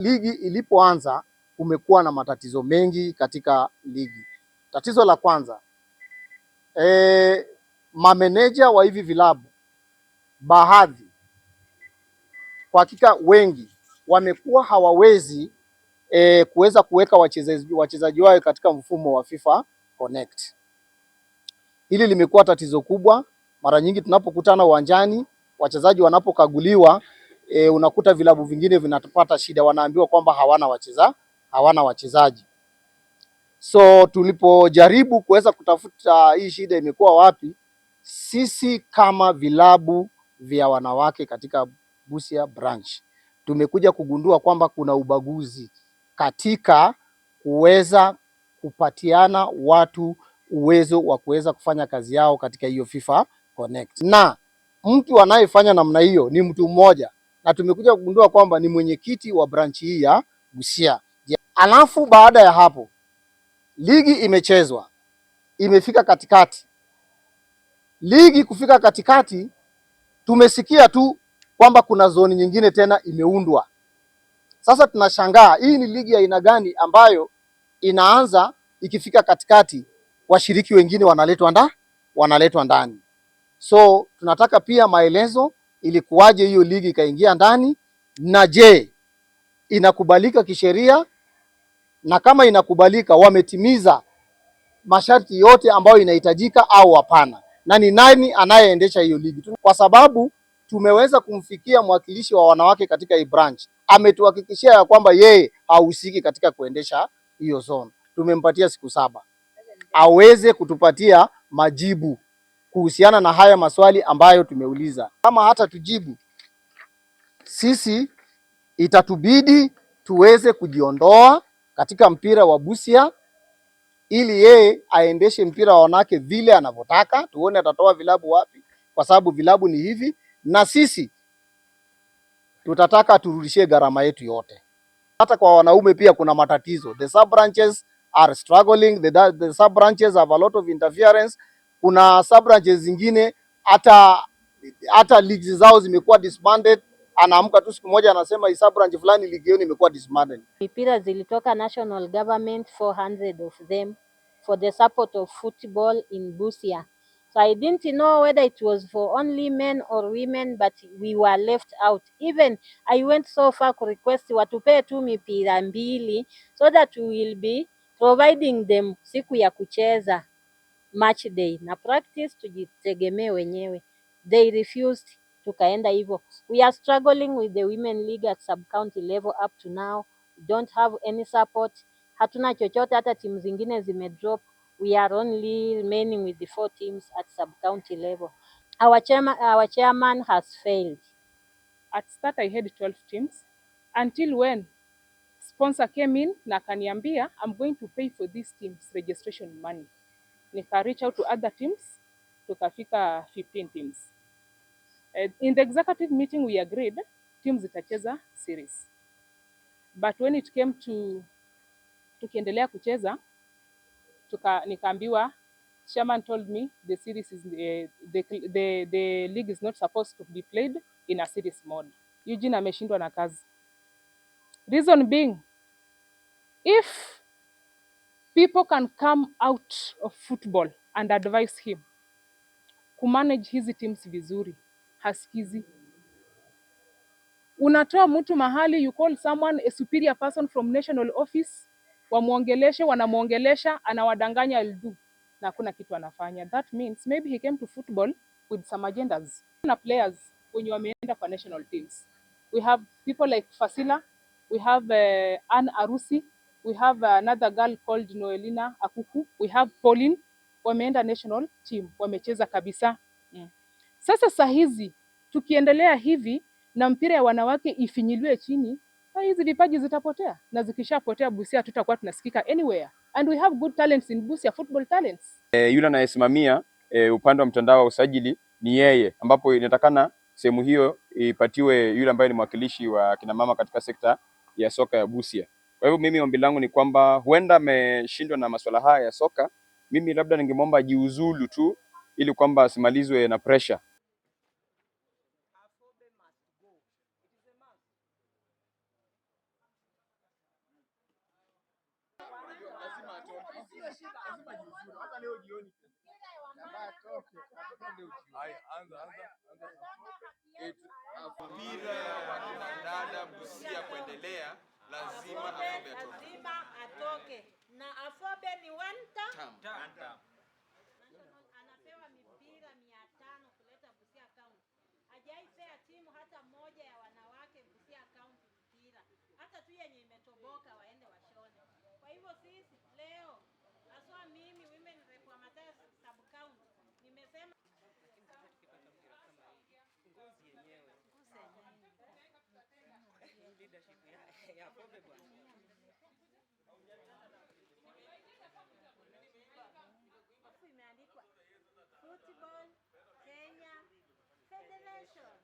Ligi ilipoanza kumekuwa na matatizo mengi katika ligi. Tatizo la kwanza, mameneja wa hivi vilabu baadhi, kwa hakika wengi wamekuwa hawawezi kuweza kuweka wachezaji wao katika mfumo wa FIFA Connect. Hili limekuwa tatizo kubwa. Mara nyingi tunapokutana uwanjani, wachezaji wanapokaguliwa, unakuta vilabu vingine vinapata shida, wanaambiwa kwamba hawana wachezaji. So tulipojaribu kuweza kutafuta hii shida imekuwa wapi, sisi kama vilabu vya wanawake katika Busia branch tumekuja kugundua kwamba kuna ubaguzi katika kuweza kupatiana watu uwezo wa kuweza kufanya kazi yao katika hiyo FIFA Connect, na mtu anayefanya namna hiyo ni mtu mmoja, na tumekuja kugundua kwamba ni mwenyekiti wa branch hii ya Busia. Alafu baada ya hapo ligi imechezwa, imefika katikati. Ligi kufika katikati, tumesikia tu kwamba kuna zoni nyingine tena imeundwa. Sasa tunashangaa hii ni ligi ya aina gani ambayo inaanza ikifika katikati washiriki wengine wanaletwa ndani. So tunataka pia maelezo, ilikuwaje hiyo ligi ikaingia ndani, na je, inakubalika kisheria, na kama inakubalika wametimiza masharti yote ambayo inahitajika au hapana, na ni nani anayeendesha hiyo ligi. Kwa sababu tumeweza kumfikia mwakilishi wa wanawake katika hii branch, ametuhakikishia ya kwamba yeye hahusiki katika kuendesha hiyo zone. Tumempatia siku 7 aweze kutupatia majibu kuhusiana na haya maswali ambayo tumeuliza. Kama hata tujibu, sisi itatubidi tuweze kujiondoa katika mpira wa Busia, ili yeye aendeshe mpira wa wanawake vile anavyotaka. Tuone atatoa vilabu wapi, kwa sababu vilabu ni hivi, na sisi tutataka turudishie gharama yetu yote. Hata kwa wanaume pia kuna matatizo. The sub branches are struggling. The sub branches have a lot of interference. Kuna sub branches zingine hata ligi zao zimekuwa disbanded. Anaamka tu siku moja anasema hii sub branch fulani ligi yao imekuwa disbanded. Mipira zilitoka national government 400 of them for the support of football in Busia. So I didn't know whether it was for only men or women, but we were left out. Even I went so far to request watupee tu mipira 2 so that we will be providing them siku ya kucheza match day na practice tujitegemee wenyewe. They refused, tukaenda hivyo. We are struggling with the women league at sub-county level up to now. We don't have any support. Hatuna chochote, hata timu zingine zimedrop. We are only remaining with the 4 teams at sub-county level. Our chairman has failed. At start I had 12 teams until when sponsor came in na akaniambia I'm going to pay for these teams registration money. Nika reach out to other teams, tukafika 15 teams. In the executive meeting we agreed teams zitacheza series. But when it came to tukiendelea kucheza, nikaambiwa, chairman told me the series is the league is not supposed to be played in a series mode. Eugene ameshindwa na kazi. Reason being, if people can come out of football and advise him kumanage hizi teams vizuri, hasikizi. Unatoa mtu mahali, you call someone a superior person from national office, wamuongeleshe, wanamuongelesha, anawadanganya will do, na hakuna kitu anafanya. That means maybe he came to football with some agendas. Na players wenye wameenda kwa national teams, we have people like Fasila, we have Anne Arusi, we have another girl called Noelina Akuku, we have Pauline, wameenda national team, wamecheza kabisa. Sasa sahizi tukiendelea hivi na mpira ya wanawake ifinyiliwe chini, hizi vipaji zitapotea, na zikishapotea Busia tutakuwa tunasikika anywhere, and we have good talents in Busia, football talents. Yule anayesimamia upande wa mtandao wa usajili ni yeye, ambapo inatakana sehemu hiyo ipatiwe yule ambaye ni mwakilishi wa kina mama katika sekta ya soka ya Busia. Kwa hivyo mimi ombi langu ni kwamba huenda ameshindwa na masuala haya ya soka, mimi labda ningemwomba jiuzulu tu ili kwamba asimalizwe na pressure. lazima atoke. Sio shida, lazima jiuzuru. Hata leo jioni. Haya, anza. Mpira wa kinadada Busia kuendelea, lazima atoke. Na Afobe ni one term. Anapewa mipira 500 kuleta Busia County. Hajaipea timu hata moja ya wanawake Busia County mpira. Hata tu yenye imetoboka waende washone. Kwa hivyo sisi leo aswa mimi women rep wa Mataya sub county nimesema ngozi yenyewe leadership ya Afobe bwana. Imeandikwa Football Kenya Federation.